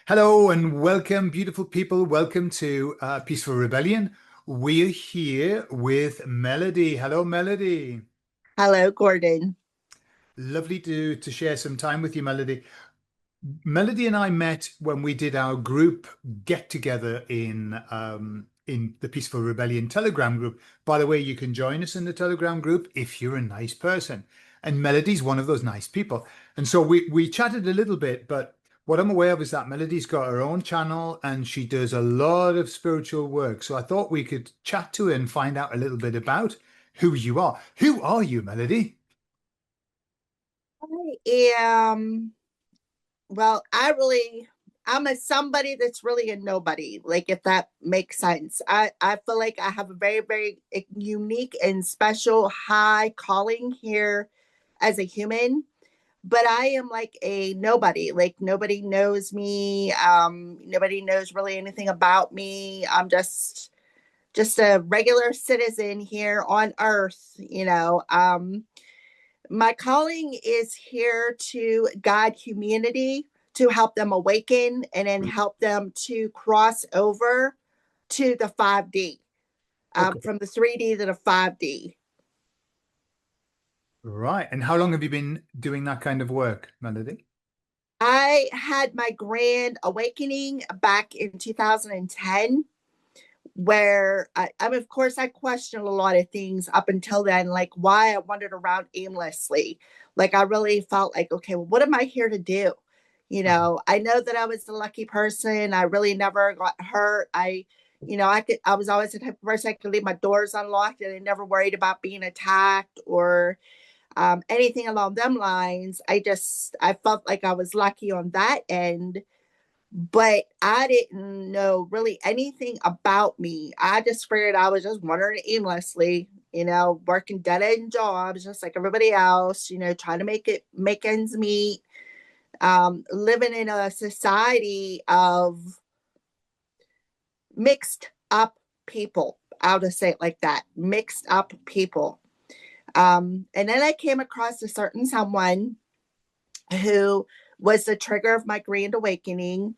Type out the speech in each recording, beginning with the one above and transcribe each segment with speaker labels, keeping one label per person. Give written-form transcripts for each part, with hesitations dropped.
Speaker 1: Hello and welcome, beautiful people. Welcome to Peaceful Rebellion. We're here with Melody. Hello, Melody.
Speaker 2: Hello, Gordon.
Speaker 1: Lovely to share some time with you, Melody. Melody and I met when we did our group get together in the Peaceful Rebellion Telegram group. By the way, you can join us in the Telegram group if you're a nice person. And Melody's one of those nice people. And so we chatted a little bit, but what I'm aware of is that Melody's got her own channel and she does a lot of spiritual work. So I thought we could chat to her and find out a little bit about who you are. Who are you, Melody?
Speaker 2: I am, I'm a somebody that's really a nobody, like if that makes sense. I feel like I have a very, very unique and special high calling here as a human, but I am like a nobody. Like nobody knows me. Nobody knows really anything about me. I'm just a regular citizen here on earth. My calling is here to guide humanity, to help them awaken, and then help them to cross over to the 5D,
Speaker 1: Okay.
Speaker 2: from the 3D to the 5D.
Speaker 1: Right. And how long have you been doing that kind of work, Melody?
Speaker 2: I had my grand awakening back in 2010, where of course, I questioned a lot of things up until then, like why I wandered around aimlessly. Like, I really felt like, okay, well, what am I here to do?
Speaker 1: Uh-huh.
Speaker 2: I know that I was a lucky person. I really never got hurt. I was always the type of person I could leave my doors unlocked and I never worried about being attacked or anything along them lines. I felt like I was lucky on that end, but I didn't know really anything about me. I just figured I was just wandering aimlessly, working dead end jobs just like everybody else, trying to make ends meet, living in a society of mixed up people. I'll just say it like that, mixed up people. And then I came across a certain someone who was the trigger of my grand awakening,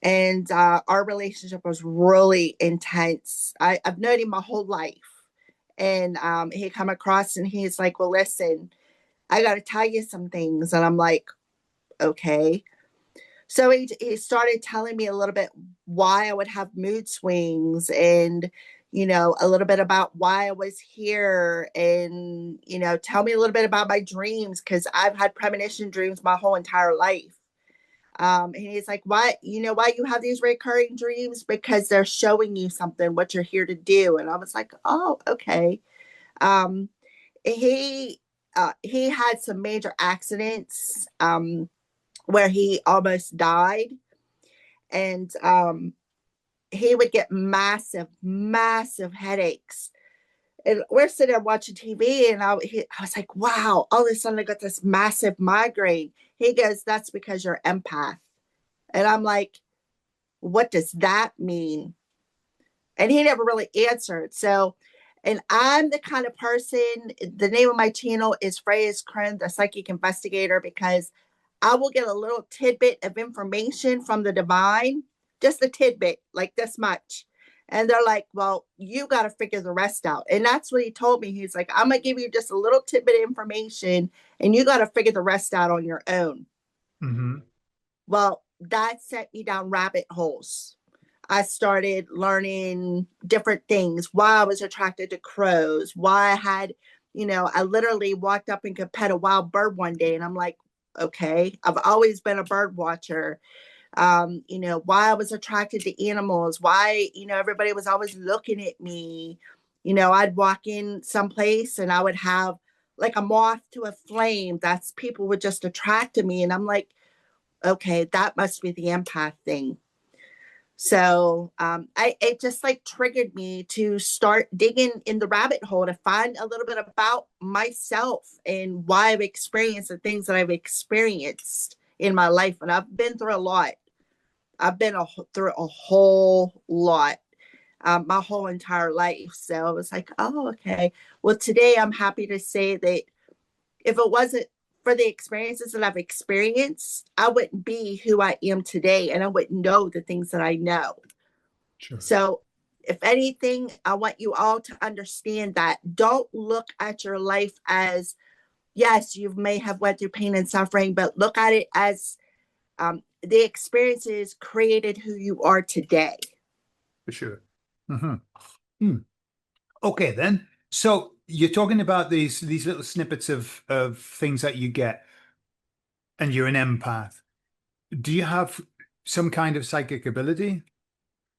Speaker 2: and our relationship was really intense. I've known him my whole life, and he come across and he's like, "Well, listen, I got to tell you some things," and I'm like, "Okay." So he started telling me a little bit why I would have mood swings, and a little bit about why I was here, and tell me a little bit about my dreams, because I've had premonition dreams my whole entire life. And he's like, why you have these recurring dreams? Because they're showing you something, what you're here to do. And I was like, oh, okay. Um, he had some major accidents, where he almost died. And he would get massive, massive headaches. And we're sitting there watching TV, and I was like, wow, all of a sudden I got this massive migraine. He goes, that's because you're empath. And I'm like, what does that mean? And he never really answered. So, and I'm the kind of person, the name of my channel is Freya's Kren, the psychic investigator, because I will get a little tidbit of information from the divine, just a tidbit, like this much. And they're like, well, you got to figure the rest out. And that's what he told me. He's like, I'm going to give you just a little tidbit of information and you got to figure the rest out on your own.
Speaker 1: Hmm.
Speaker 2: Well, that sent me down rabbit holes. I started learning different things, why I was attracted to crows, why I had, I literally walked up and could pet a wild bird one day. And I'm like, okay, I've always been a bird watcher. Why I was attracted to animals, why, everybody was always looking at me. I'd walk in someplace and I would have like a moth to a flame. That's people would just attract to me. And I'm like, okay, that must be the empath thing. So it just like triggered me to start digging in the rabbit hole to find a little bit about myself and why I've experienced the things that I've experienced in my life. And I've been through a lot. I've been through a whole lot, my whole entire life. So I was like, oh, okay. Well, today I'm happy to say that if it wasn't for the experiences that I've experienced, I wouldn't be who I am today, and I wouldn't know the things that I know.
Speaker 1: Sure.
Speaker 2: So, if anything, I want you all to understand that don't look at your life as, yes, you may have went through pain and suffering, but look at it as the experiences created who you are today.
Speaker 1: For sure. Hmm. Okay, then. So you're talking about these little snippets of things that you get, and you're an empath. Do you have some kind of psychic ability?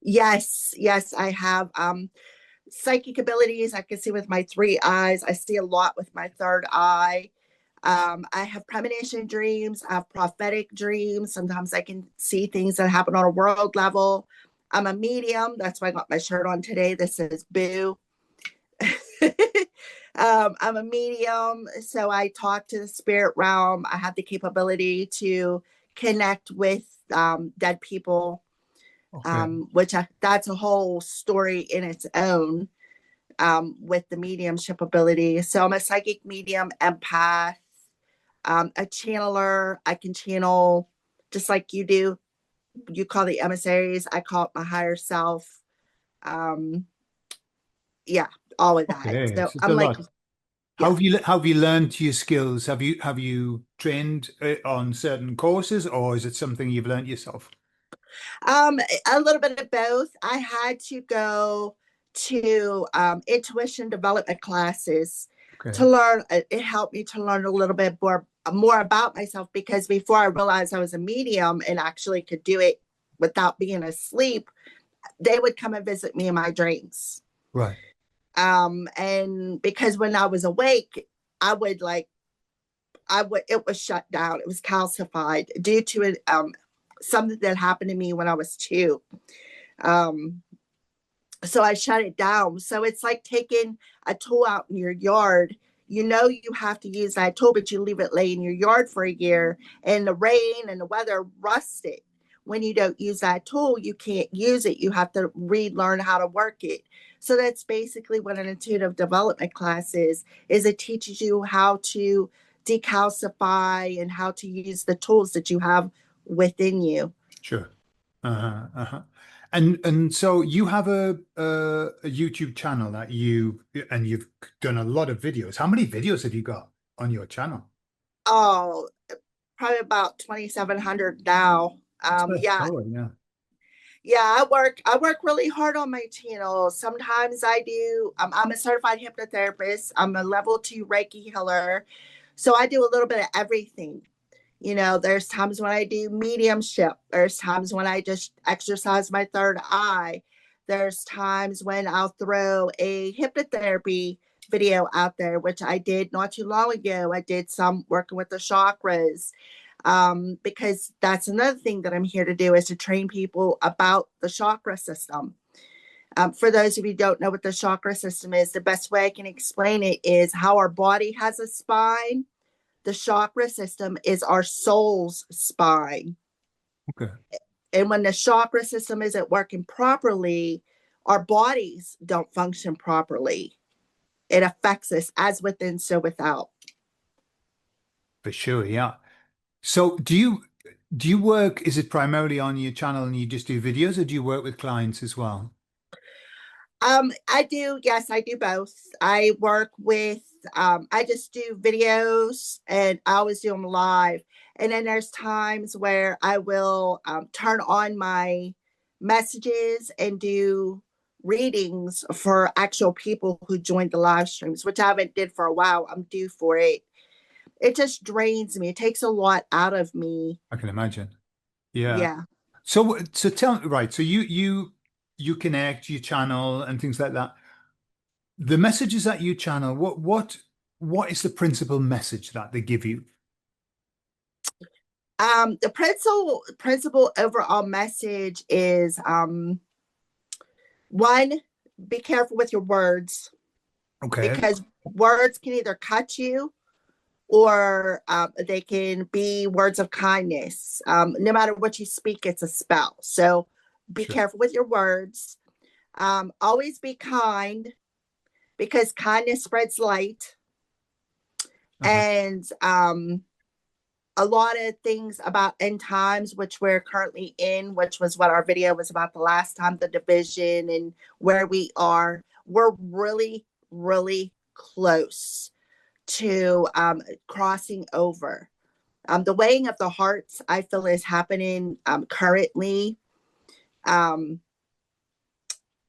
Speaker 2: Yes, yes, I have psychic abilities. I can see with my three eyes. I see a lot with my third eye. I have premonition dreams. I have prophetic dreams. Sometimes I can see things that happen on a world level. I'm a medium. That's why I got my shirt on today. This says boo. I'm a medium, so I talk to the spirit realm. I have the capability to connect with dead people,
Speaker 1: Okay.
Speaker 2: that's a whole story in its own, with the mediumship ability. So I'm a psychic medium, empath, a channeler. I can channel just like you do. You call the emissaries. I call it my higher self. Um, yeah, all of that.
Speaker 1: Okay.
Speaker 2: So
Speaker 1: It's
Speaker 2: I'm
Speaker 1: a
Speaker 2: like,
Speaker 1: lot.
Speaker 2: yeah.
Speaker 1: How have you learned your skills? Have you trained on certain courses, or is it something you've learned yourself?
Speaker 2: Um, a little bit of both. I had to go to intuition development classes to
Speaker 1: Okay.
Speaker 2: learn. It helped me to learn a little bit more about myself, because before I realized I was a medium and actually could do it without being asleep, they would come and visit me in my dreams.
Speaker 1: Right.
Speaker 2: And because when I was awake, I would like it was shut down. It was calcified due to it, something that happened to me when I was 2. Um, so I shut it down. So it's like taking a tool out in your yard. You know you have to use that tool, but you leave it lay in your yard for a year, and the rain and the weather rust it. When you don't use that tool, you can't use it. You have to relearn how to work it. So that's basically what an intuitive development class is it teaches you how to decalcify and how to use the tools that you have within you.
Speaker 1: Sure. Uh-huh. Uh-huh. And so you have a YouTube channel that you've done a lot of videos. How many videos have you got on your channel?
Speaker 2: Oh, probably about 2,700 now. Yeah,
Speaker 1: Oh, yeah.
Speaker 2: yeah, I work really hard on my channel. Sometimes I do. I'm a certified hypnotherapist. I'm a level 2 Reiki healer. So I do a little bit of everything. There's times when I do mediumship. There's times when I just exercise my third eye. There's times when I'll throw a hypnotherapy video out there, which I did not too long ago. I did some working with the chakras, because that's another thing that I'm here to do, is to train people about the chakra system. For those of you who don't know what the chakra system is, the best way I can explain it is how our body has a spine. The chakra system is our soul's spine.
Speaker 1: Okay.
Speaker 2: And when the chakra system isn't working properly, our bodies don't function properly. It affects us as within, so without.
Speaker 1: For sure, yeah. So do you work, is it primarily on your channel and you just do videos, or do you work with clients as well?
Speaker 2: I do, yes, I do both. I just do videos, and I always do them live. And then there's times where I will turn on my messages and do readings for actual people who joined the live streams, which I haven't did for a while. I'm due for it. It just drains me. It takes a lot out of me.
Speaker 1: I can imagine. Yeah.
Speaker 2: Yeah.
Speaker 1: So tell me, right, so you connect, you channel and things like that. The messages that you channel, what is the principal message that they give you?
Speaker 2: The principal overall message is, one, be careful with your words,
Speaker 1: Okay.
Speaker 2: because words can either cut you, or they can be words of kindness. No matter what you speak, it's a spell. So be
Speaker 1: Sure.
Speaker 2: careful with your words. Always be kind, because kindness spreads light.
Speaker 1: Uh-huh.
Speaker 2: And a lot of things about end times, which we're currently in, which was what our video was about the last time, the division and where we are. We're really, really close to crossing over. The weighing of the hearts, I feel, is happening currently. And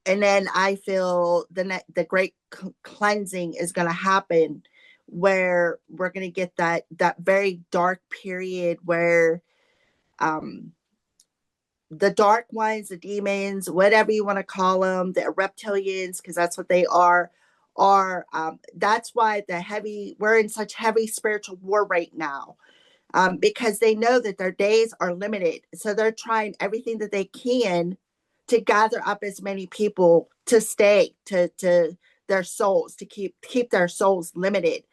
Speaker 2: then I feel the great cleansing is going to happen, where we're going to get that very dark period where the dark ones, the demons, whatever you want to call them, the reptilians, because that's what they are that's why we're in such heavy spiritual war right now, because they know that their days are limited. So they're trying everything that they can to gather up as many people to stay to their souls, to keep their souls limited.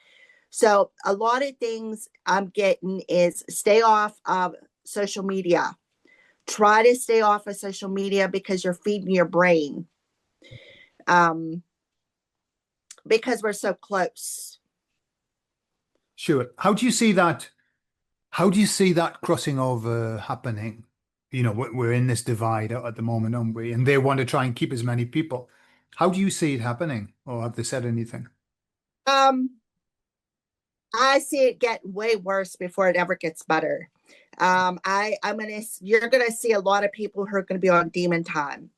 Speaker 2: So a lot of things I'm getting is stay off of social media. Try to stay off of social media because you're feeding your brain. Because we're so close.
Speaker 1: Sure. How do you see that? How do you see that crossing over happening? You know, we're in this divide at the moment, aren't we? And they want to try and keep as many people. How do you see it happening? Or have they said anything?
Speaker 2: Um, I see it get way worse before it ever gets better. You're gonna see a lot of people who are gonna be on demon time.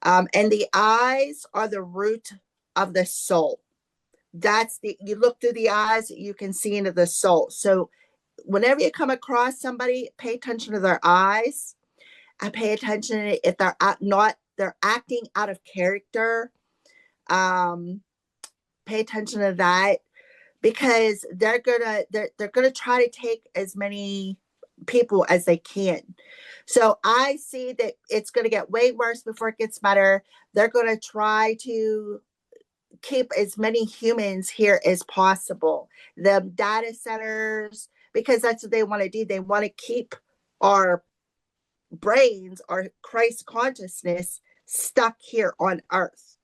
Speaker 2: And the eyes are the root of the soul. You look through the eyes, you can see into the soul. So whenever you come across somebody, pay attention to their eyes. I pay attention if they're acting out of character. Pay attention to that, because they're gonna try to take as many people as they can. So I see that it's gonna get way worse before it gets better. They're gonna try to keep as many humans here as possible. The data centers, because that's what they want to do. They want to keep our brains, our Christ consciousness stuck here on Earth.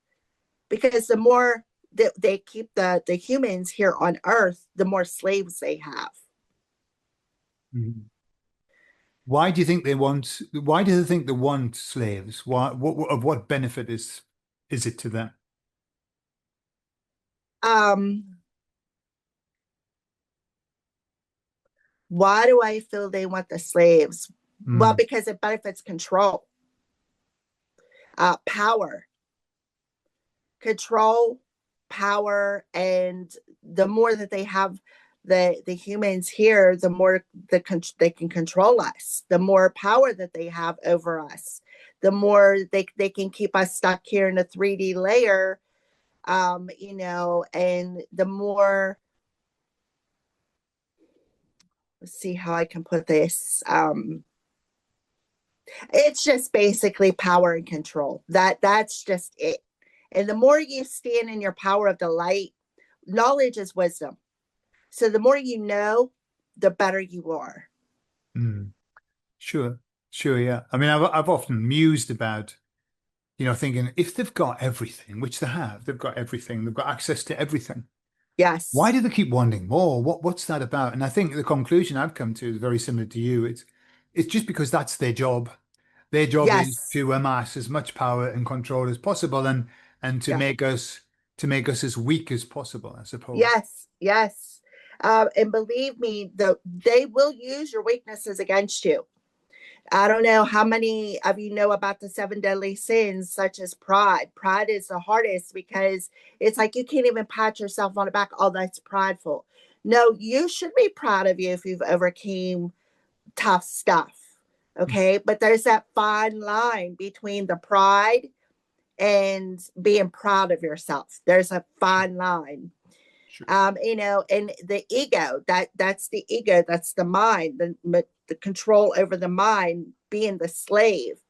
Speaker 2: Because the more that they keep the humans here on Earth, the more slaves they have.
Speaker 1: Mhm. Why do you think they want? Why do they think they want slaves? Of what benefit is it to them?
Speaker 2: Um, why do I feel they want the slaves? Well,
Speaker 1: Mm.
Speaker 2: because it benefits control, power, control, power, and the more that they have the humans here, the more they can control us. The more power that they have over us, the more they can keep us stuck here in a 3D layer. And the more, let's see how I can put this. It's just basically power and control. That's just it. And the more you stand in your power of the light, knowledge is wisdom. So the more you know, the better you are.
Speaker 1: Mm. Sure, sure, yeah. I mean, I've often mused about, thinking if they've got everything, which they have, they've got everything, they've got access to everything. Why
Speaker 2: Yes.
Speaker 1: do they keep wanting more? What's that about? And I think the conclusion I've come to is very similar to you. It's just because that's their job. Their job is
Speaker 2: Yes.
Speaker 1: to amass as much power and control as possible, and
Speaker 2: Yeah.
Speaker 1: to make us as weak as possible, I suppose.
Speaker 2: Yes. Yes. And believe me, they will use your weaknesses against you. I don't know how many of you know about the seven deadly sins, such as pride. Pride is the hardest because it's like you can't even pat yourself on the back. Oh, that's prideful. No, you should be proud of you if you've overcame tough stuff. Okay. But there's that fine line between the pride and being proud of yourself. There's a fine line.
Speaker 1: Sure.
Speaker 2: And the ego, that's the ego, that's the mind, the control over the mind, being the slave.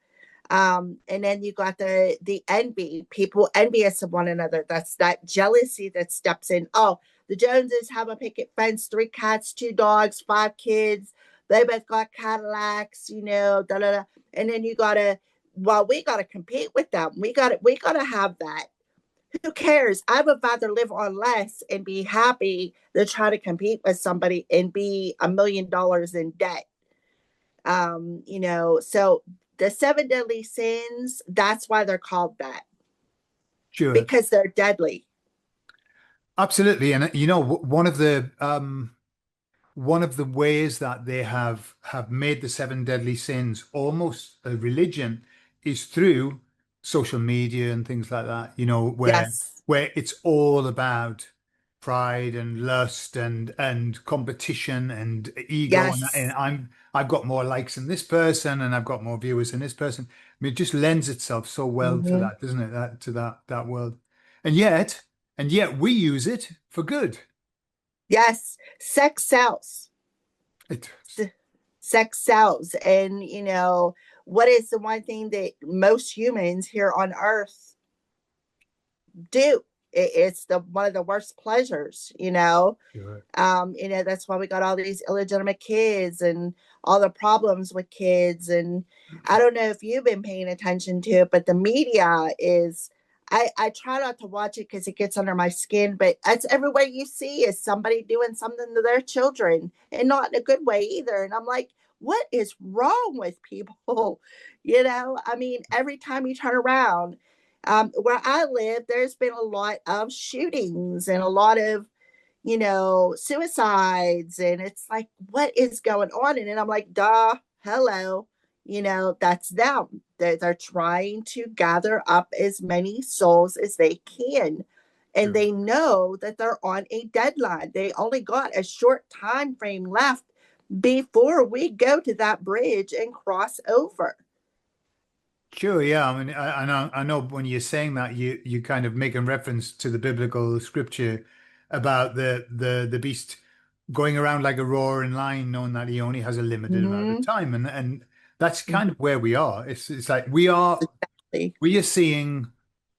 Speaker 2: And then you got the envy, people envious of one another. That's that jealousy that steps in. Oh, the Joneses have a picket fence, 3 cats, 2 dogs, 5 kids. They both got Cadillacs, da, da, da. And then you gotta, well, we gotta compete with them. We gotta have that. who cares? I would rather live on less and be happy than try to compete with somebody and be $1 million in debt. So the seven deadly sins, that's why they're called that,
Speaker 1: Sure.
Speaker 2: because they're deadly.
Speaker 1: Absolutely. And one of the ways that they have made the seven deadly sins almost a religion is through social media and things like that,
Speaker 2: Yes.
Speaker 1: where it's all about pride and lust and competition and ego and
Speaker 2: Yes.
Speaker 1: I've got more likes than this person and I've got more viewers than this person. I mean, it just lends itself so well to
Speaker 2: Hmm.
Speaker 1: that, doesn't it? That world. And yet we use it for good.
Speaker 2: Yes. Sex sells.
Speaker 1: It
Speaker 2: Sex sells. And, what is the one thing that most humans here on earth do? It's the one of the worst pleasures,
Speaker 1: Sure.
Speaker 2: That's why we got all these illegitimate kids and all the problems with kids. And I don't know if you've been paying attention to it, but the media is, I try not to watch it because it gets under my skin, but that's everywhere you see is somebody doing something to their children, and not in a good way either. And I'm like, what is wrong with people? I mean, every time you turn around, where I live, there's been a lot of shootings and a lot of suicides. And it's like, what is going on? And then I'm like, duh, hello. That's them. They're trying to gather up as many souls as they can. And
Speaker 1: Sure.
Speaker 2: they know that they're on a deadline. They only got a short time frame left before we go to that bridge and cross over.
Speaker 1: Sure, yeah. I mean, I know when you're saying that, you kind of make a reference to the biblical scripture about the beast going around like a roaring lion, knowing that he only has a limited amount of
Speaker 2: Mm-hmm.
Speaker 1: time, and that's kind
Speaker 2: Mm-hmm.
Speaker 1: of where we are. It's like we are seeing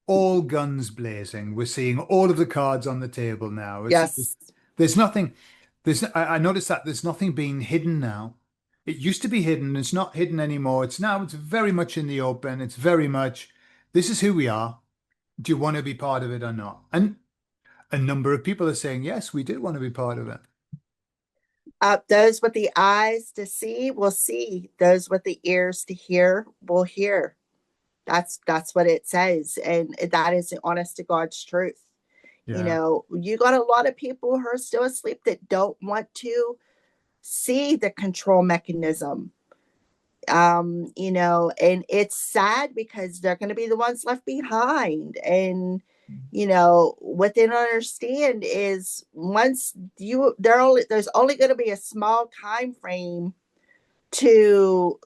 Speaker 1: all guns blazing. We're seeing all of the cards on the table now.
Speaker 2: Yes.
Speaker 1: There's nothing. I noticed that there's nothing being hidden now. It used to be hidden. It's not hidden anymore. It's very much in the open. It's very much, this is who we are. Do you want to be part of it or not? And a number of people are saying, yes, we do want to be part of it.
Speaker 2: Those with the eyes to see will see. Those with the ears to hear will hear. That's what it says, and that is the honest to God's truth.
Speaker 1: Yeah,
Speaker 2: You got a lot of people who are still asleep that don't want to see the control mechanism. And it's sad because they're going to be the ones left behind. And what they don't understand is once there's only going to be a small time frame to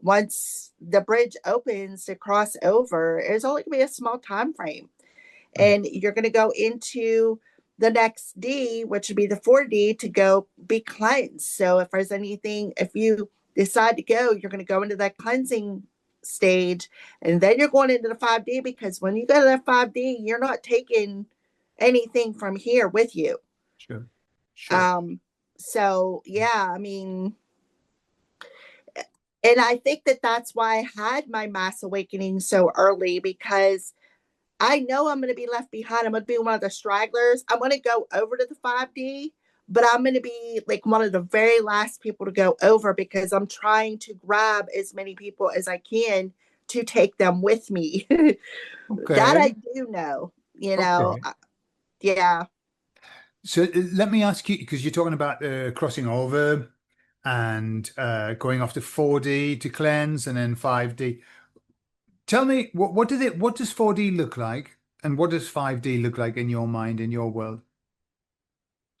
Speaker 2: once the bridge opens to cross over. There's only going to be a small time frame, and you're going to go into the next D, which would be the 4D, to go be cleansed. So if you decide to go, you're going to go into that cleansing stage, and then you're going into the 5D, because when you go to that 5D, you're not taking anything from here with you.
Speaker 1: sure, sure.
Speaker 2: Um so yeah, I mean, and I think that that's why I had my mass awakening so early, because I know I'm going to be left behind. I'm going to be one of the stragglers. I'm going to go over to the 5D, but I'm going to be like one of the very last people to go over, because I'm trying to grab as many people as I can to take them with me. That I
Speaker 1: Okay,
Speaker 2: do know,
Speaker 1: okay.
Speaker 2: yeah.
Speaker 1: So let me ask you, because you're talking about crossing over and going off to 4D to cleanse and then 5D. Tell me, what does 4D look like, and what does 5D look like in your mind, in your world?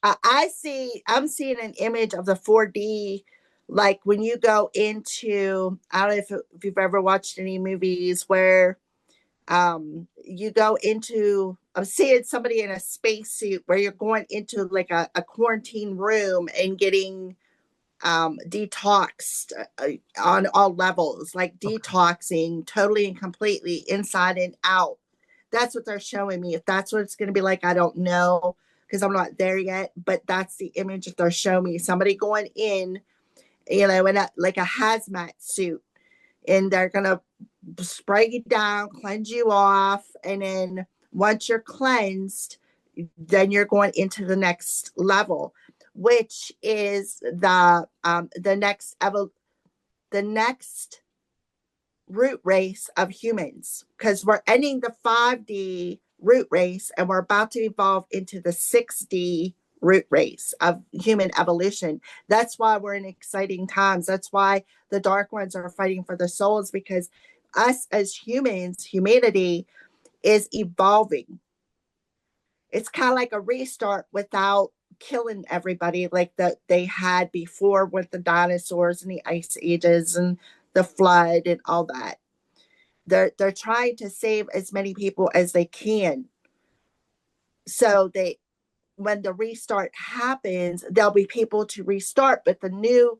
Speaker 2: I'm seeing an image of the 4D, like when you go into, I don't know if you've ever watched any movies where you go into, I'm seeing somebody in a spacesuit where you're going into like a quarantine room and getting detoxed on all levels, like
Speaker 1: Okay,
Speaker 2: detoxing totally and completely inside and out. That's what they're showing me. If that's what it's going to be like, I don't know, because I'm not there yet, but that's the image that they're showing me. Somebody going in, in like a hazmat suit, and they're going to spray you down, cleanse you off, and then Once you're cleansed, then you're going into the next level, which is the next root race of humans, because we're ending the 5D root race and we're about to evolve into the 6D root race of human evolution. That's why we're in exciting times. That's why the dark ones are fighting for the souls, because us as humans, humanity is evolving. It's kind of like a restart without killing everybody like that they had before with the dinosaurs and the ice ages and the flood and all that. They're trying to save as many people as they can. So they, when the restart happens, there'll be people to restart, but the new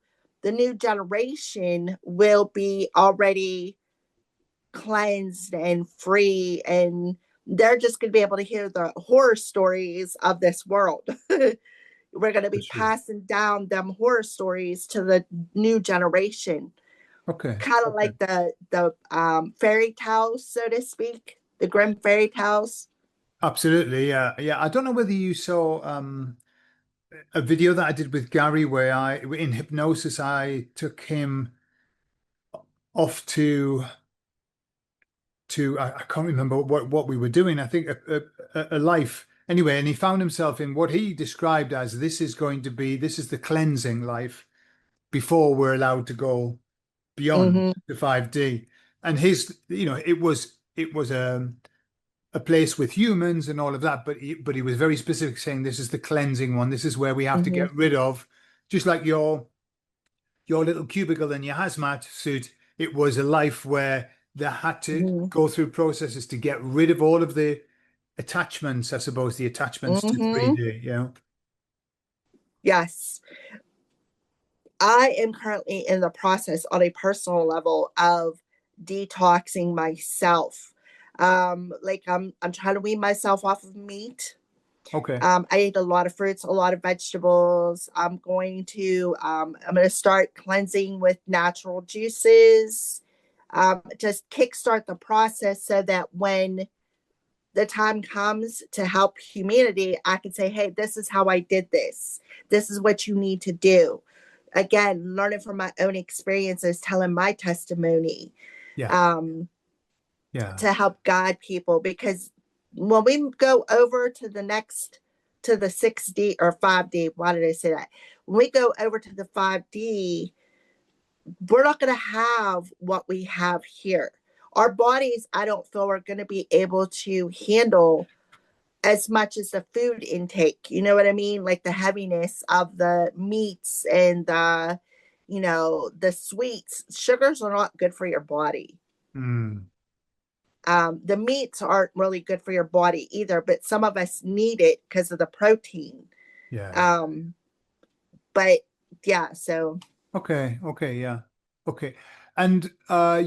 Speaker 2: generation will be already cleansed and free, and they're just going to be able to hear the horror stories of this world. We're going to be
Speaker 1: Sure.
Speaker 2: passing down them horror stories to the new generation,
Speaker 1: Okay.
Speaker 2: kind of
Speaker 1: Okay.
Speaker 2: like the fairy tales, so to speak, the Grimm fairy tales.
Speaker 1: Absolutely. Yeah. Yeah. I don't know whether you saw a video that I did with Gary where in hypnosis, I took him off I can't remember what we were doing. I think a life anyway, and he found himself in what he described as this is the cleansing life before we're allowed to go beyond
Speaker 2: Mm-hmm,
Speaker 1: the 5D. And it was a place with humans and all of that, but he was very specific, saying this is the cleansing one. This is where we have to
Speaker 2: mm-hmm,
Speaker 1: get rid of, just like your little cubicle in your hazmat suit. It was a life where they had to
Speaker 2: mm-hmm,
Speaker 1: go through processes to get rid of all of the attachments, I suppose, the attachments to
Speaker 2: mm-hmm.
Speaker 1: 3D, you know?
Speaker 2: Yes. I am currently in the process on a personal level of detoxing myself. Like I'm trying to wean myself off of meat.
Speaker 1: Okay.
Speaker 2: I eat a lot of fruits, a lot of vegetables. I'm going to start cleansing with natural juices. Just kickstart the process so that when the time comes to help humanity, I can say, hey, this is how I did this. This is what you need to do. Again, learning from my own experiences, telling my testimony,
Speaker 1: Yeah.
Speaker 2: um,
Speaker 1: Yeah.
Speaker 2: to help guide people. Because when we go over to the 6D or 5D, why did I say that? When we go over to the 5D, we're not going to have what we have here. Our bodies, I don't feel, are going to be able to handle as much as the food intake. You know what I mean? Like the heaviness of the meats and the sweets. Sugars are not good for your body.
Speaker 1: Mm.
Speaker 2: The meats aren't really good for your body either, but some of us need it because of the protein.
Speaker 1: Yeah. Yeah.
Speaker 2: Um, but yeah, so.
Speaker 1: Okay. Okay. Yeah. Okay. And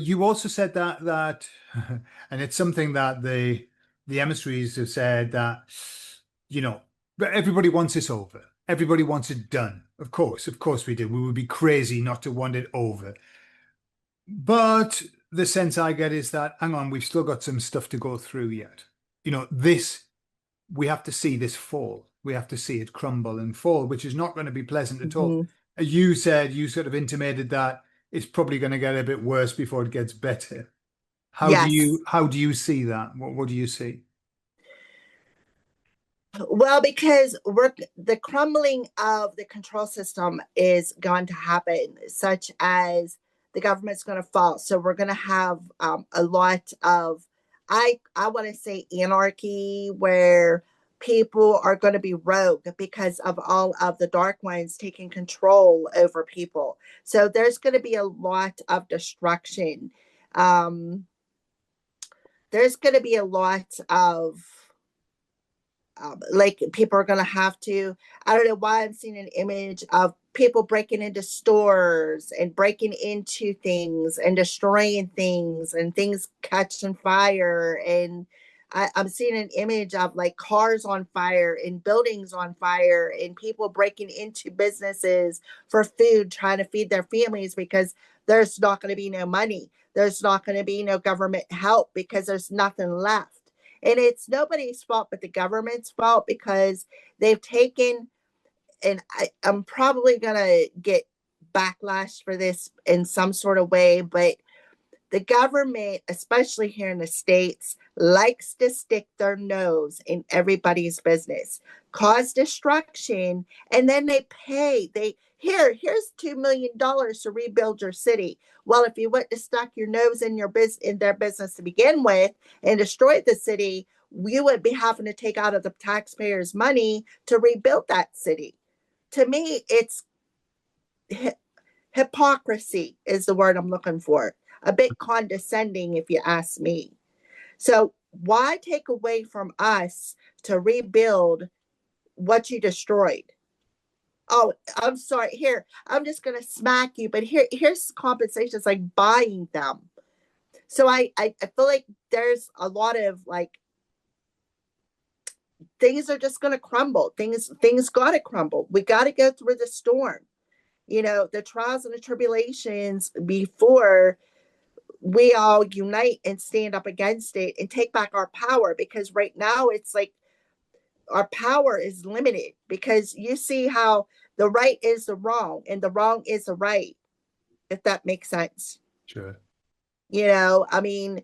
Speaker 1: you also said that and it's something that the emissaries have said that, you know, everybody wants this over. Everybody wants it done. Of course we do. We would be crazy not to want it over. But the sense I get is that, hang on, we've still got some stuff to go through yet. This we have to see this fall. We have to see it crumble and fall, which is not going to be pleasant at all.
Speaker 2: Mhm.
Speaker 1: You said, you sort of intimated that it's probably going to get a bit worse before it gets better. How do
Speaker 2: Yes.
Speaker 1: you see that? What do you see?
Speaker 2: Well, because the crumbling of the control system is going to happen, such as the government's going to fall. So we're going to have a lot of, I want to say, anarchy, where people are going to be rogue because of all of the dark ones taking control over people. So there's going to be a lot of destruction. Um, there's going to be a lot of like people are going to have to, I don't know why I'm seeing an image of people breaking into stores and breaking into things and destroying things and things catching fire. And I'm seeing an image of like cars on fire and buildings on fire and people breaking into businesses for food, trying to feed their families because there's not going to be no money. There's not going to be no government help because there's nothing left. And it's nobody's fault but the government's fault, because they've taken, and I'm probably going to get backlash for this in some sort of way, but the government, especially here in the States, likes to stick their nose in everybody's business, cause destruction, and then they pay. Here's $2 million to rebuild your city. Well, if you went to stuck your nose in their business to begin with and destroyed the city, we would be having to take out of the taxpayers' money to rebuild that city. To me, it's hypocrisy is the word I'm looking for. A bit condescending, if you ask me. So why take away from us to rebuild what you destroyed? Oh, I'm sorry. Here, I'm just gonna smack you, but here's compensation. It's like buying them. So I feel like there's a lot of like things are just gonna crumble. Things gotta crumble. We gotta go through the storm. The trials and the tribulations before we all unite and stand up against it and take back our power, because right now it's like our power is limited, because you see how the right is the wrong and the wrong is the right, if that makes sense.
Speaker 1: Sure.
Speaker 2: I mean,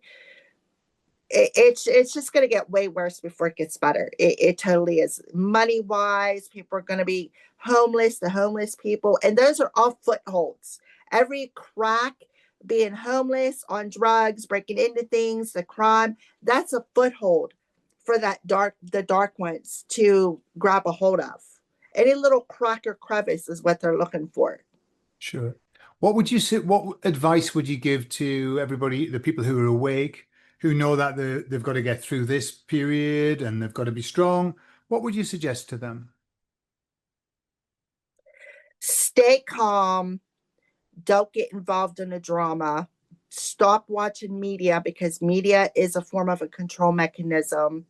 Speaker 2: it's just going to get way worse before it gets better. It totally is. Money wise, people are going to be homeless, the homeless people, and those are all footholds. Every crack, being homeless, on drugs, breaking into things, the crime, that's a foothold for the dark ones to grab a hold of. Any little crack or crevice is what they're looking for.
Speaker 1: Sure. What would you say, what advice would you give to everybody, the people who are awake, who know that they've got to get through this period and they've got to be strong? What would you suggest to them?
Speaker 2: Stay calm. Don't get involved in the drama. Stop watching media, because media is a form of a control mechanism.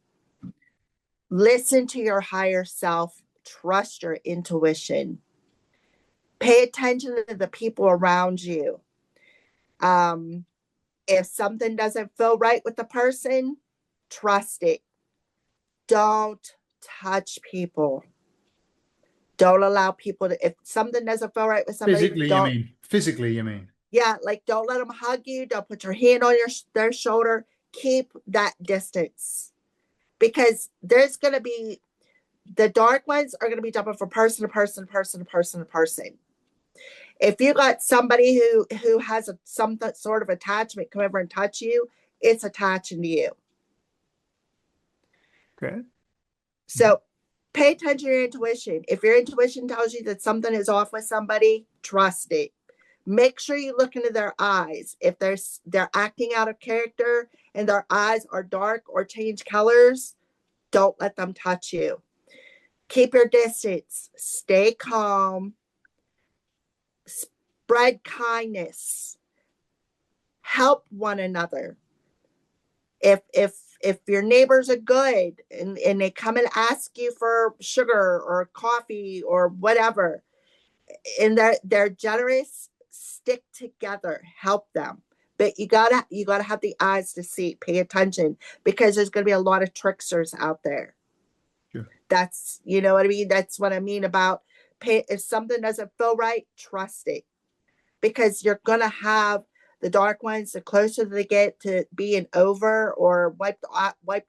Speaker 2: Listen to your higher self. Trust your intuition. Pay attention to the people around you. If something doesn't feel right with the person, trust it. Don't touch people. Don't allow people to, if something doesn't feel right with somebody,
Speaker 1: Physically, you
Speaker 2: don't,
Speaker 1: mean? Physically, you mean?
Speaker 2: yeah, like don't let them hug you. Don't put your hand on their shoulder. Keep that distance, because there's going to be, the dark ones are going to be jumping from person to person, person to person to person. If you got somebody who has some sort of attachment come over and touch you, it's attaching to you.
Speaker 1: Okay.
Speaker 2: So pay attention to your intuition. If your intuition tells you that something is off with somebody, trust it. Make sure you look into their eyes. If they're acting out of character and their eyes are dark or change colors, don't let them touch you. Keep your distance. Stay calm. Spread kindness. Help one another. If your neighbors are good and they come and ask you for sugar or coffee or whatever, and they're generous, stick together, help them. But you gotta have the eyes to see, pay attention, because there's gonna be a lot of tricksters out there.
Speaker 1: Sure.
Speaker 2: That's, you know what I mean? That's what I mean about if something doesn't feel right, trust it, because you're gonna have the dark ones. The closer they get to being over or wiped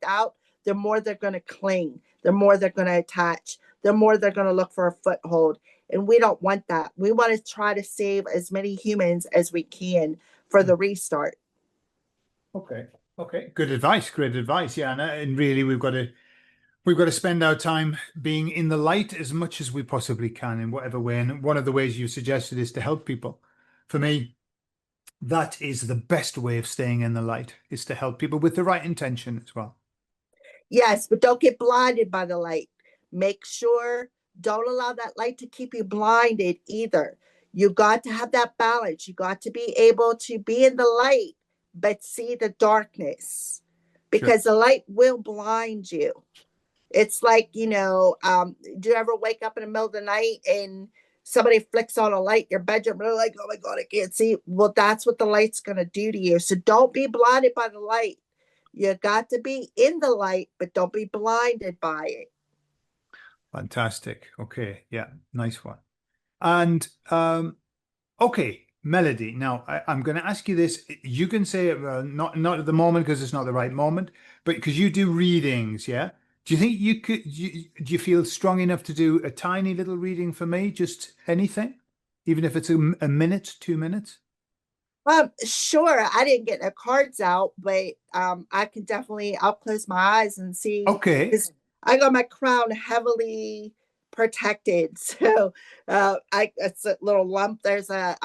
Speaker 2: out, the more they're going to cling, the more they're going to attach, the more they're going to look for a foothold. And we don't want that. We want to try to save as many humans as we can for the restart.
Speaker 1: Okay. Okay. Good advice. Great advice. Yeah. And really, we've got to spend our time being in the light as much as we possibly can in whatever way. And one of the ways you suggested is to help people. For me, that is the best way of staying in the light, is to help people with the right intention as well.
Speaker 2: Yes, but don't get blinded by the light. Make sure, don't allow that light to keep you blinded either. You got to have that balance. You got to be able to be in the light, but see the darkness,
Speaker 1: Sure.
Speaker 2: because the light will blind you. It's like, do you ever wake up in the middle of the night and somebody flicks on a light in your bedroom and they're like, oh my God, I can't see. Well, that's what the light's going to do to you. So don't be blinded by the light. You got to be in the light, but don't be blinded by it.
Speaker 1: Fantastic. Okay. Yeah. Nice one. And okay, Melody. Now I'm going to ask you this. You can say it, not at the moment because it's not the right moment, but because you do readings, yeah. Do you think you could? Do you feel strong enough to do a tiny little reading for me? Just anything, even if it's a minute, 2 minutes.
Speaker 2: Sure. I didn't get the cards out, but I can definitely. I'll close my eyes and see.
Speaker 1: Okay.
Speaker 2: Because I got my crown heavily protected, so I it's a little lump. There's a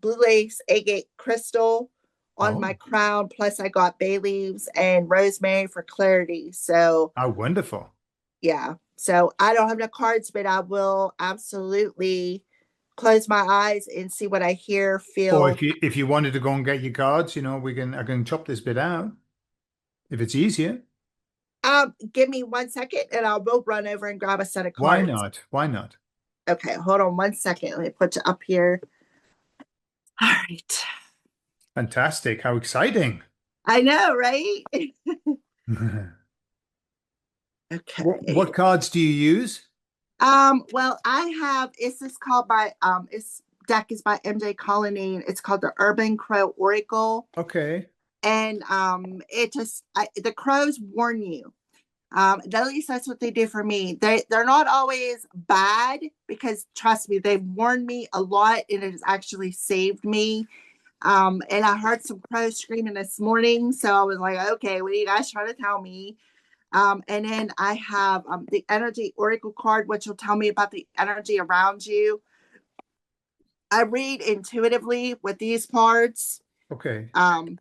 Speaker 2: blue lace agate crystal on my
Speaker 1: Oh,
Speaker 2: crown. Plus, I got bay leaves and rosemary for clarity. So
Speaker 1: how wonderful.
Speaker 2: yeah. So I don't have no cards, but I will absolutely close my eyes and see what I hear,
Speaker 1: Or
Speaker 2: feel.
Speaker 1: if you wanted to go and get your cards, we can I can chop this bit out if it's easier.
Speaker 2: Give me 1 second and I will run over and grab a set of
Speaker 1: Why
Speaker 2: cards.
Speaker 1: not? Why not?
Speaker 2: Okay, hold on 1 second. Let me put you up here. All right.
Speaker 1: Fantastic. How exciting.
Speaker 2: I know, right?
Speaker 1: What
Speaker 2: Okay.
Speaker 1: cards do you use?
Speaker 2: Well, I have it's this called by it's deck is by MJ Colonnine. It's called the Urban Crow Oracle.
Speaker 1: Okay.
Speaker 2: And it just the crows warn you. At least that's what they did for me. They're not always bad because trust me, they've warned me a lot and it has actually saved me. And I heard some crows screaming this morning, so I was like, okay, what are you guys trying to tell me? And then I have the energy oracle card, which will tell me about the energy around you. I read intuitively with these cards.
Speaker 1: Okay.
Speaker 2: Um,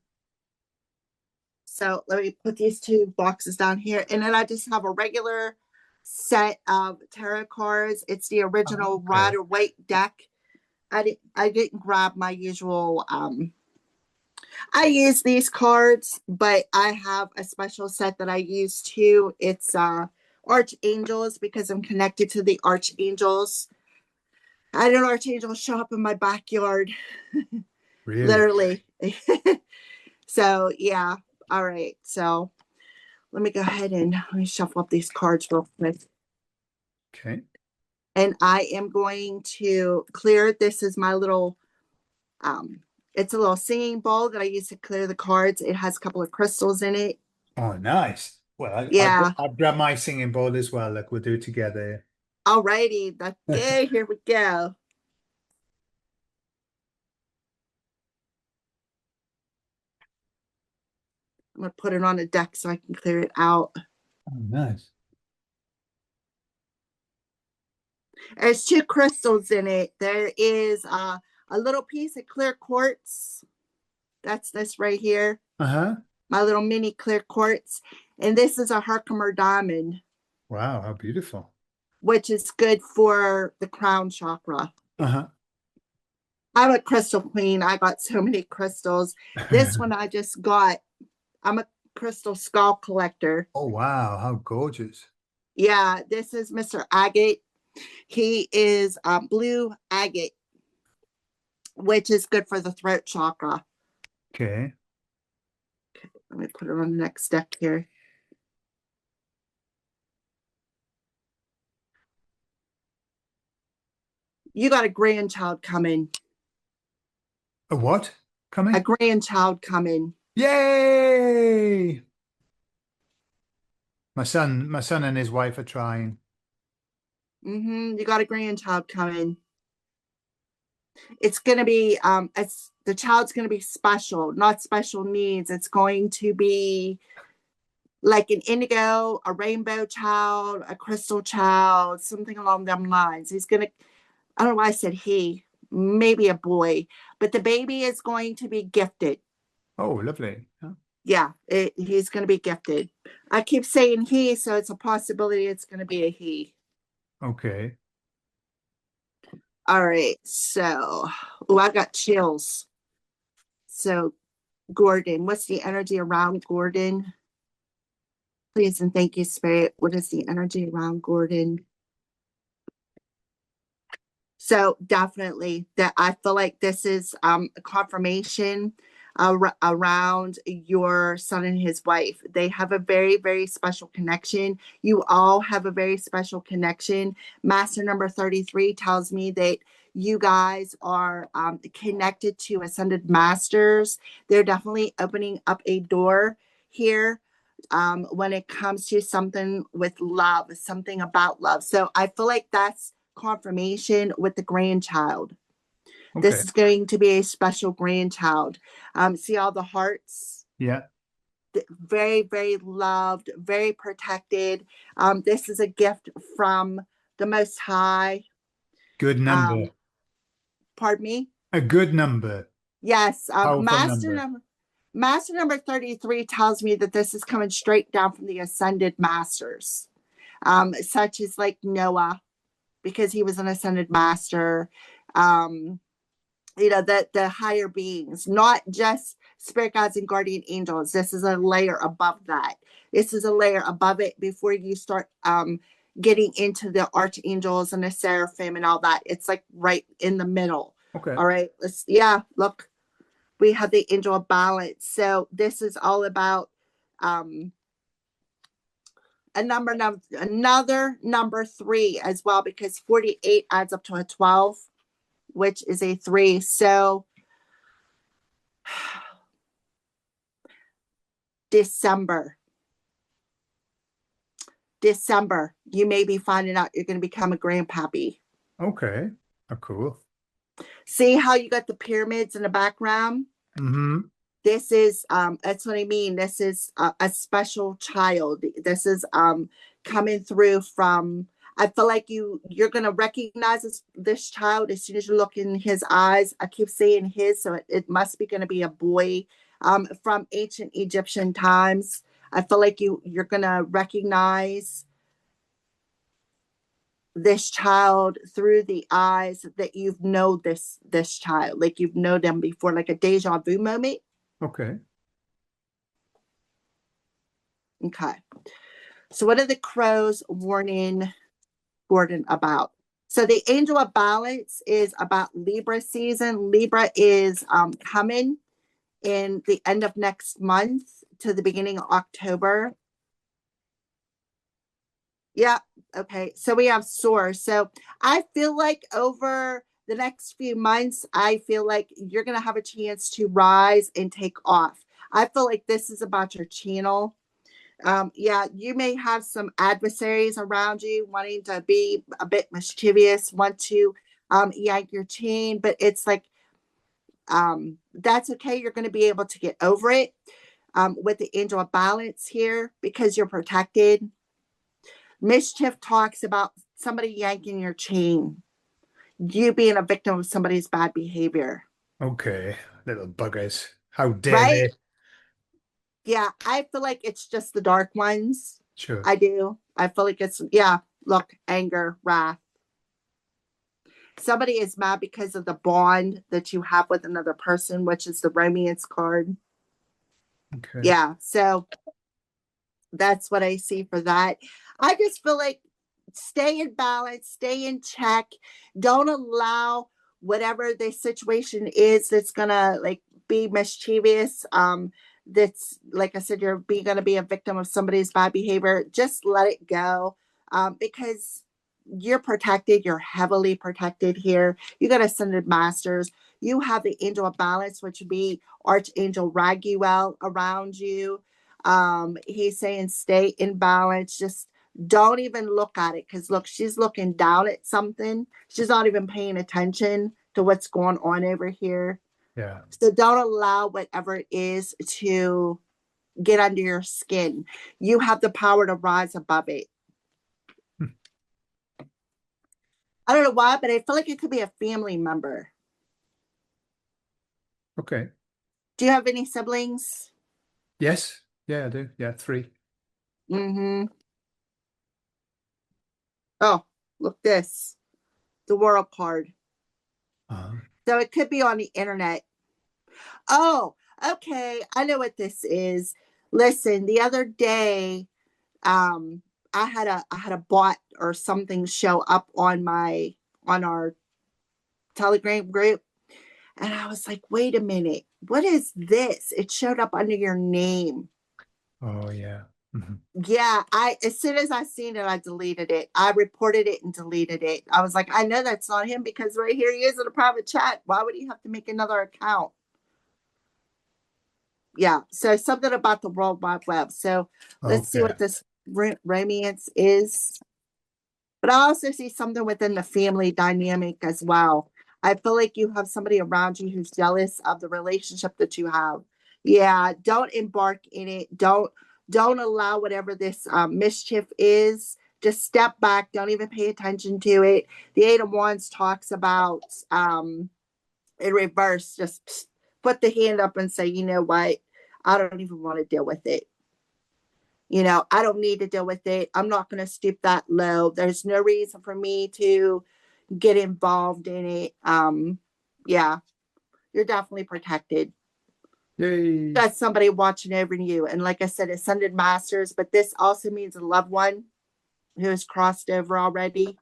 Speaker 2: So let me put these two boxes down here. And then I just have a regular set of tarot cards. It's the original
Speaker 1: Okay.
Speaker 2: Rider Waite deck. I didn't grab my usual I use these cards, but I have a special set that I use too. It's Archangels because I'm connected to the Archangels. I had an Archangel show up in my backyard,
Speaker 1: Really?
Speaker 2: literally. So yeah. All right. So let me go ahead and let me shuffle up these cards real quick.
Speaker 1: Okay.
Speaker 2: And I am going to clear. This is my little, it's a little singing bowl that I use to clear the cards. It has a couple of crystals in it.
Speaker 1: Oh, nice. Well,
Speaker 2: Yeah.
Speaker 1: I'll grab my singing bowl as well. Like we'll do it together.
Speaker 2: Alrighty. Okay. Here we go. I'm going to put it on a deck so I can clear it out.
Speaker 1: Oh, nice.
Speaker 2: There's two crystals in it. There is a little piece of clear quartz. That's this right here.
Speaker 1: Uh-huh.
Speaker 2: My little mini clear quartz. And this is a Herkimer diamond,
Speaker 1: Wow, how beautiful.
Speaker 2: which is good for the crown chakra.
Speaker 1: Uh-huh.
Speaker 2: I'm a crystal queen. I got so many crystals. This one I just got. I'm a crystal skull collector.
Speaker 1: Oh, wow, how gorgeous.
Speaker 2: Yeah, this is Mr. Agate. He is blue agate, which is good for the throat chakra.
Speaker 1: Okay.
Speaker 2: Let me put it on the next deck here. You got a grandchild coming.
Speaker 1: A what?
Speaker 2: A
Speaker 1: Coming?
Speaker 2: grandchild coming.
Speaker 1: Yay! My son and his wife are trying.
Speaker 2: You got a grandchild coming. It's going to be it's the child's going to be special, not special needs. It's going to be like an indigo, a rainbow child, a crystal child, something along them lines. He's going to, I don't know why I said he, maybe a boy, but the baby is going to be gifted.
Speaker 1: Oh, lovely.
Speaker 2: Yeah, he's going to be gifted. I keep saying he, so it's a possibility it's going to be a he.
Speaker 1: Okay.
Speaker 2: All right, so, oh, I got chills. So, Gordon, what's the energy around Gordon? Please and thank you, Spirit. What is the energy around Gordon? So definitely that I feel like this is a confirmation. around your son and his wife. They have a very, very special connection. You all have a very special connection. Master number 33 tells me that you guys are connected to ascended masters. They're definitely opening up a door here when it comes to something with love, something about love. So I feel like that's confirmation with the grandchild.
Speaker 1: Okay.
Speaker 2: This is going to be a special grandchild. See all the hearts?
Speaker 1: Yeah.
Speaker 2: Very, very loved, very protected. This is a gift from the Most High.
Speaker 1: Good number.
Speaker 2: Pardon me?
Speaker 1: A good number.
Speaker 2: Yes.
Speaker 1: Powerful number.
Speaker 2: Master number 33 tells me that this is coming straight down from the ascended masters, such as like Noah, because he was an ascended master. The higher beings, not just spirit guides and guardian angels. This is a layer above that. This is a layer above it before you start getting into the archangels and the seraphim and all that. It's like right in the middle.
Speaker 1: Okay.
Speaker 2: All right. Look, we have the angel of balance. So this is all about another number 3 as well, because 48 adds up to a 12, which is a 3. So December, you may be finding out you're going to become a grandpappy.
Speaker 1: Okay. Oh, cool.
Speaker 2: See how you got the pyramids in the background?
Speaker 1: Mm-hmm.
Speaker 2: This is that's what I mean. This is a special child. This is coming through from, I feel like you're gonna recognize this child as soon as you look in his eyes. I keep saying his, so it must be gonna be a boy from ancient Egyptian times. I feel like you're gonna recognize this child through the eyes that you've known this child, like you've known them before, like a deja vu moment.
Speaker 1: Okay.
Speaker 2: Okay. So what are the crows warning Gordon about? So the angel of balance is about Libra season. Libra is coming in the end of next month to the beginning of October. Yeah. Okay. So we have source. So I feel like over the next few months, I feel like you're going to have a chance to rise and take off. I feel like this is about your channel. You may have some adversaries around you wanting to be a bit mischievous, want to yank your chain, but it's like that's okay. You're going to be able to get over it with the angel of balance here because you're protected. Mischief talks about somebody yanking your chain, you being a victim of somebody's bad behavior.
Speaker 1: Okay. Little buggers. How dare
Speaker 2: Right?
Speaker 1: they?
Speaker 2: Yeah, I feel like it's just the dark ones.
Speaker 1: Sure.
Speaker 2: I do. I feel like it's, look, anger, wrath. Somebody is mad because of the bond that you have with another person, which is the romance card.
Speaker 1: Okay.
Speaker 2: Yeah, so that's what I see for that. I just feel like stay in balance, stay in check. Don't allow whatever the situation is that's gonna like be mischievous. That's like I said, you're gonna be a victim of somebody's bad behavior. Just let it go, because you're protected. You're heavily protected here. You got ascended masters. You have the angel of balance, which would be Archangel Raguel around you. He's saying stay in balance. Just don't even look at it, because look, she's looking down at something. She's not even paying attention to what's going on over here.
Speaker 1: Yeah.
Speaker 2: So don't allow whatever it is to get under your skin. You have the power to rise above it. I don't know why, but I feel like it could be a family member.
Speaker 1: Okay.
Speaker 2: Do you have any siblings?
Speaker 1: Yes. Yeah, I do. Yeah, 3.
Speaker 2: Mm-hmm. Oh, look this. The world card. So it could be on the internet. Oh, okay. I know what this is. Listen, the other day, I had a bot or something show up on our Telegram group, And I was like, wait a minute, what is this? It showed up under your name.
Speaker 1: Oh, yeah.
Speaker 2: Yeah, as soon as I seen it, I deleted it. I reported it and deleted it. I was like, I know that's not him because right here he is in a private chat. Why would he have to make another account? Yeah, so something about the World Wide Web. So let's see
Speaker 1: Okay.
Speaker 2: what this romance is. But I also see something within the family dynamic as well. I feel like you have somebody around you who's jealous of the relationship that you have. Yeah, don't embark in it. Don't allow whatever this mischief is. Just step back. Don't even pay attention to it. The Eight of Wands talks about in reverse. Just put the hand up and say, you know what? I don't even want to deal with it. I don't need to deal with it. I'm not going to stoop that low. There's no reason for me to get involved in it. Yeah, you're definitely protected.
Speaker 1: Yay.
Speaker 2: Got somebody watching over you. And like I said, ascended masters, but this also means a loved one who has crossed over already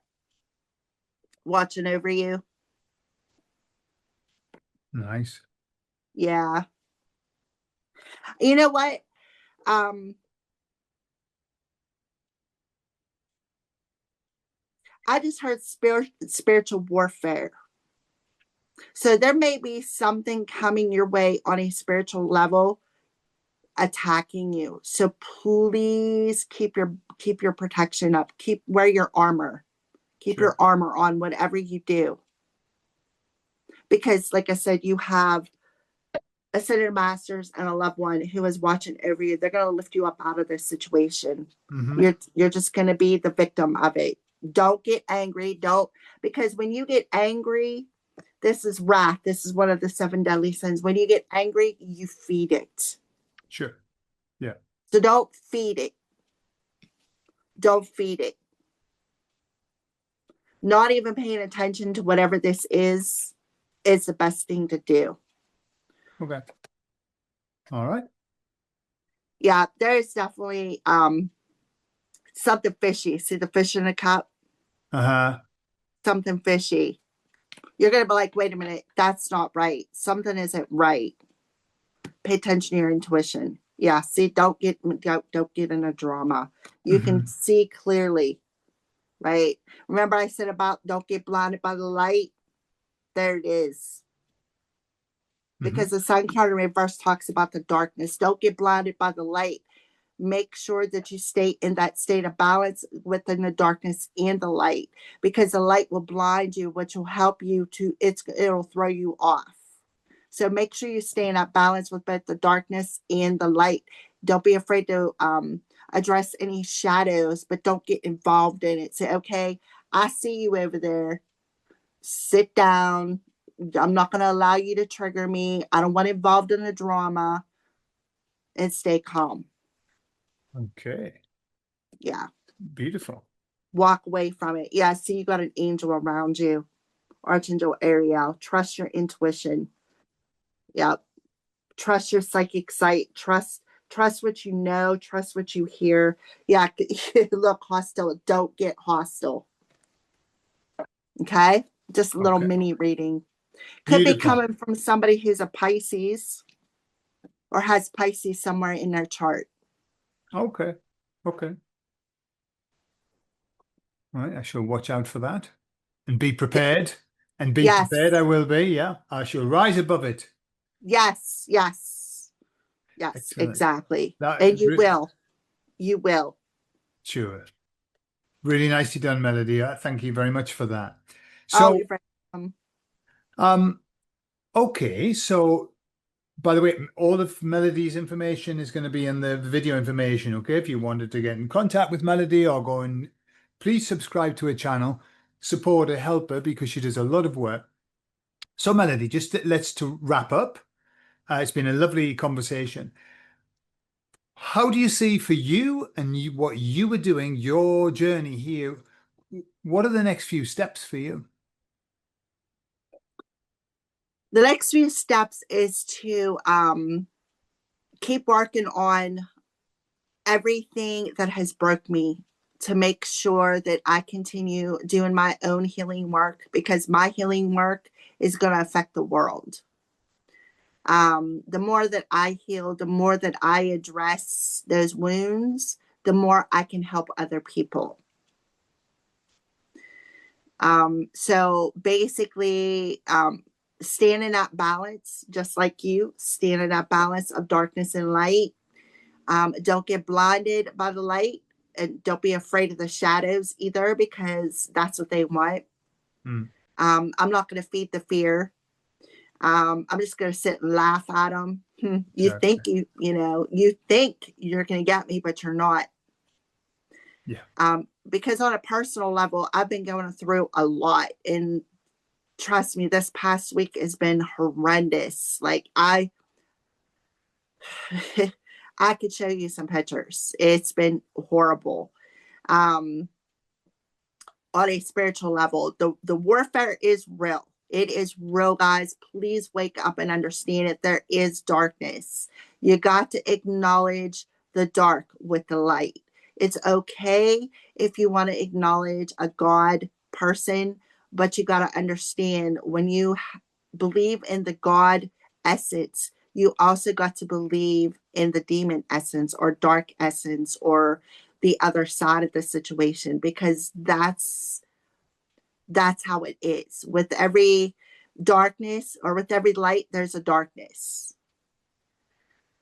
Speaker 2: watching over you.
Speaker 1: Nice.
Speaker 2: Yeah. You know what? I just heard spiritual warfare. So there may be something coming your way on a spiritual level attacking you. So please keep your protection up. Wear your armor. Keep
Speaker 1: Sure.
Speaker 2: your armor on whatever you do. Because like I said, you have ascended masters and a loved one who is watching over you. They're going to lift you up out of this situation. You're just going to be the victim of it. Don't get angry. Because when you get angry, this is wrath. This is one of the 7 deadly sins. When you get angry, you feed it.
Speaker 1: Sure. Yeah.
Speaker 2: So don't feed it. Don't feed it. Not even paying attention to whatever this is the best thing to do.
Speaker 1: Okay. All right.
Speaker 2: Yeah, there is definitely something fishy. See the fish in a cup?
Speaker 1: Uh-huh.
Speaker 2: Something fishy. You're gonna be like, wait a minute, that's not right. Something isn't right. Pay attention to your intuition. Yeah, see, don't get in a drama. You can see clearly, right? Remember I said about don't get blinded by the light? There it is. Because the Sun card in reverse talks about the darkness. Don't get blinded by the light. Make sure that you stay in that state of balance within the darkness and the light, because the light will blind you, which will help you it'll throw you off. So make sure you stay in that balance with both the darkness and the light. Don't be afraid to address any shadows, but don't get involved in it. Say, okay, I see you over there. Sit down. I'm not going to allow you to trigger me. I don't want involved in the drama, and stay calm.
Speaker 1: Okay.
Speaker 2: Yeah.
Speaker 1: Beautiful.
Speaker 2: Walk away from it. Yeah, see, you got an angel around you. Archangel Ariel. Trust your intuition. Yeah. Trust your psychic sight. Trust what you know. Trust what you hear. Yeah, look hostile. Don't get hostile. Okay? Just a little mini reading. Could be
Speaker 1: Beautiful.
Speaker 2: coming from somebody who's a Pisces or has Pisces somewhere in their chart.
Speaker 1: Okay. Okay. All right. I shall watch out for that and be prepared. And be prepared, I
Speaker 2: Yes.
Speaker 1: will be. Yeah. I shall rise above it.
Speaker 2: Yes. Yes. Yes,
Speaker 1: Excellent.
Speaker 2: exactly.
Speaker 1: That,
Speaker 2: And you will. You will.
Speaker 1: sure. Really nicely done, Melody. Thank you very much for that.
Speaker 2: Oh,
Speaker 1: So,
Speaker 2: you're very welcome.
Speaker 1: um, okay. So, by the way, all of Melody's information is going to be in the video information. Okay. If you wanted to get in contact with Melody or go and please subscribe to her channel, support her, help her because she does a lot of work. So, Melody, let's to wrap up. It's been a lovely conversation. How do you see for you and what you were doing, your journey here? What are the next few steps for you?
Speaker 2: The next few steps is to keep working on everything that has broke me, to make sure that I continue doing my own healing work, because my healing work is going to affect the world. The more that I heal, the more that I address those wounds, the more I can help other people. So basically, stand in that balance, just like you, stand in that balance of darkness and light. Don't get blinded by the light, and don't be afraid of the shadows either, because that's what they want. I'm not going to feed the fear. I'm just going to sit and laugh at them. You
Speaker 1: Sure.
Speaker 2: think you think you're going to get me, but you're not.
Speaker 1: Yeah.
Speaker 2: Because on a personal level, I've been going through a lot, and trust me, this past week has been horrendous. Like I could show you some pictures. It's been horrible. On a spiritual level, the warfare is real. It is real, guys. Please wake up and understand it. There is darkness. You got to acknowledge the dark with the light. It's okay if you want to acknowledge a God person, but you got to understand, when you believe in the God essence, you also got to believe in the demon essence or dark essence or the other side of the situation, because that's how it is. With every darkness, or with every light, there's a darkness.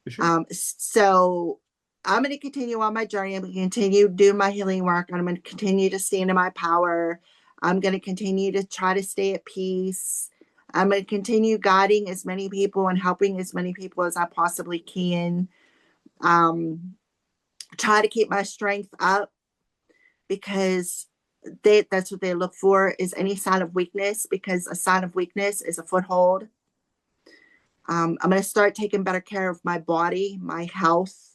Speaker 1: For sure.
Speaker 2: So I'm going to continue on my journey. I'm going to continue to do my healing work. I'm going to continue to stand in my power. I'm going to continue to try to stay at peace. I'm going to continue guiding as many people and helping as many people as I possibly can. Try to keep my strength up, because that's what they look for, is any sign of weakness, because a sign of weakness is a foothold. I'm going to start taking better care of my body, my health,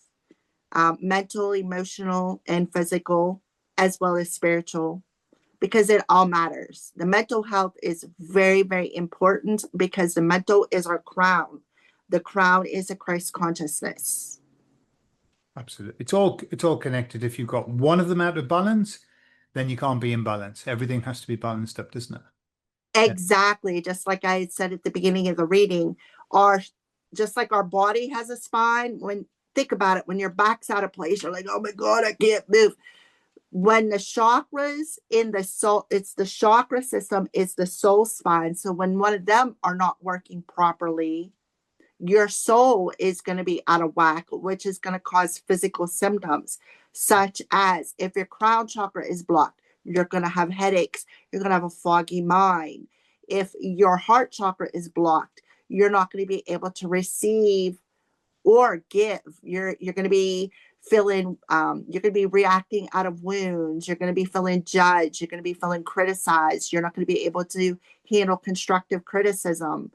Speaker 2: mental, emotional, and physical, as well as spiritual, because it all matters. The mental health is very, very important, because the mental is our crown. The crown is a Christ consciousness.
Speaker 1: Absolutely. It's all connected. If you've got one of them out of balance, then you can't be in balance. Everything has to be balanced up, doesn't it?
Speaker 2: Exactly. Just like I had said at the beginning of the reading, just like our body has a spine. Think about it, when your back's out of place, you're like, oh my God, I can't move. When the chakras in the soul, it's the chakra system, it's the soul spine. So when one of them are not working properly, your soul is going to be out of whack, which is going to cause physical symptoms, such as, if your crown chakra is blocked, you're going to have headaches, you're going to have a foggy mind. If your heart chakra is blocked, you're not going to be able to receive or give. You're going to be feeling, you're going to be reacting out of wounds. You're going to be feeling judged. You're going to be feeling criticized. You're not going to be able to handle constructive criticism.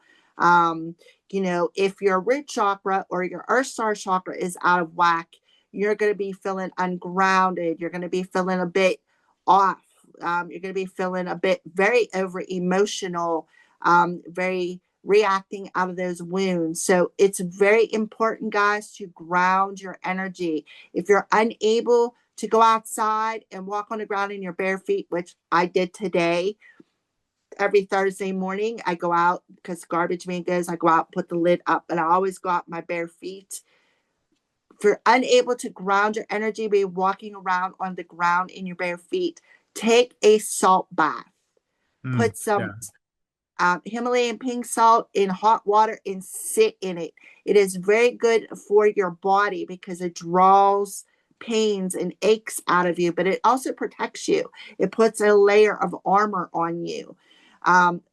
Speaker 2: If your root chakra or your earth star chakra is out of whack, you're going to be feeling ungrounded. You're going to be feeling a bit off. You're going to be feeling a bit very over emotional, very reacting out of those wounds. So it's very important, guys, to ground your energy. If you're unable to go outside and walk on the ground in your bare feet, which I did today, every Thursday morning, I go out, because garbage man goes, I go out, put the lid up, and I always go out my bare feet. If you're unable to ground your energy, be walking around on the ground in your bare feet, take a salt bath. Put some Himalayan pink salt in hot water and sit in it. It is very good for your body, because it draws pains and aches out of you, but it also protects you. It puts a layer of armor on you.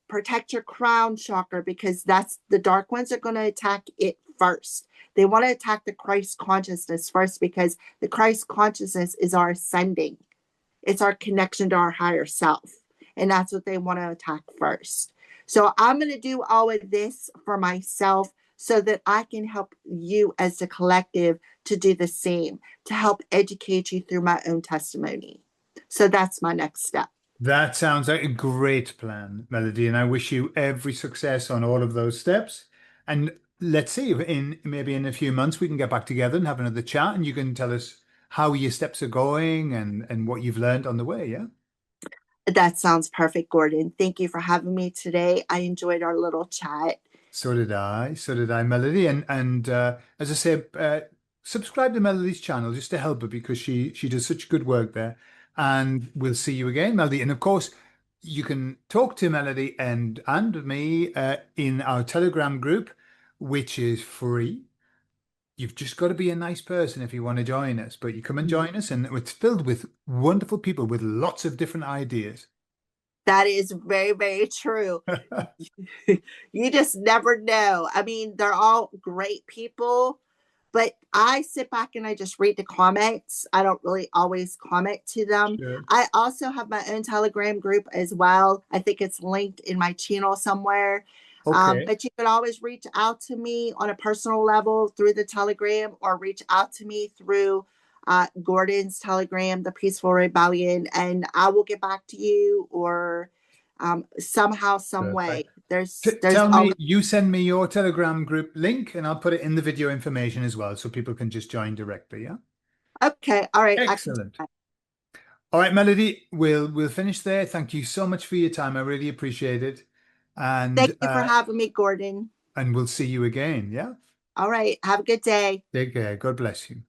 Speaker 2: Protect your crown chakra, because that's the dark ones are going to attack it first. They want to attack the Christ consciousness first, because the Christ consciousness is our ascending. It's our connection to our higher self. And that's what they want to attack first. So I'm going to do all of this for myself, so that I can help you as the collective to do the same, to help educate you through my own testimony. So that's my next step.
Speaker 1: That sounds like a great plan, Melody, and I wish you every success on all of those steps. And let's see, maybe in a few months we can get back together and have another chat, and you can tell us how your steps are going and what you've learned on the way, yeah?
Speaker 2: That sounds perfect, Gordon. Thank you for having me today. I enjoyed our little chat.
Speaker 1: So did I. So did I, Melody. And as I say, subscribe to Melody's channel just to help her because she does such good work there. And we'll see you again, Melody. And of course, you can talk to Melody and me in our Telegram group, which is free. You've just got to be a nice person if you want to join us. But you come and join us, and it's filled with wonderful people with lots of different ideas.
Speaker 2: That is very, very true. You just never know. I mean, they're all great people, but I sit back and I just read the comments. I don't really always comment to them.
Speaker 1: Sure.
Speaker 2: I also have my own Telegram group as well. I think it's linked in my channel somewhere.
Speaker 1: Okay.
Speaker 2: But you could always reach out to me on a personal level through the Telegram or reach out to me through Gordon's Telegram, the Peaceful Rebellion, and I will get back to you or somehow, some way.
Speaker 1: Perfect.
Speaker 2: There's
Speaker 1: Tell me,
Speaker 2: always
Speaker 1: you send me your Telegram group link and I'll put it in the video information as well so people can just join directly, yeah?
Speaker 2: okay. All right, I can do
Speaker 1: Excellent.
Speaker 2: that.
Speaker 1: All right, Melody, we'll finish there. Thank you so much for your time. I really appreciate it.
Speaker 2: Thank
Speaker 1: And
Speaker 2: you for
Speaker 1: uh
Speaker 2: having me, Gordon.
Speaker 1: and we'll see you again, yeah?
Speaker 2: All right, have a good day.
Speaker 1: Take care. God bless you.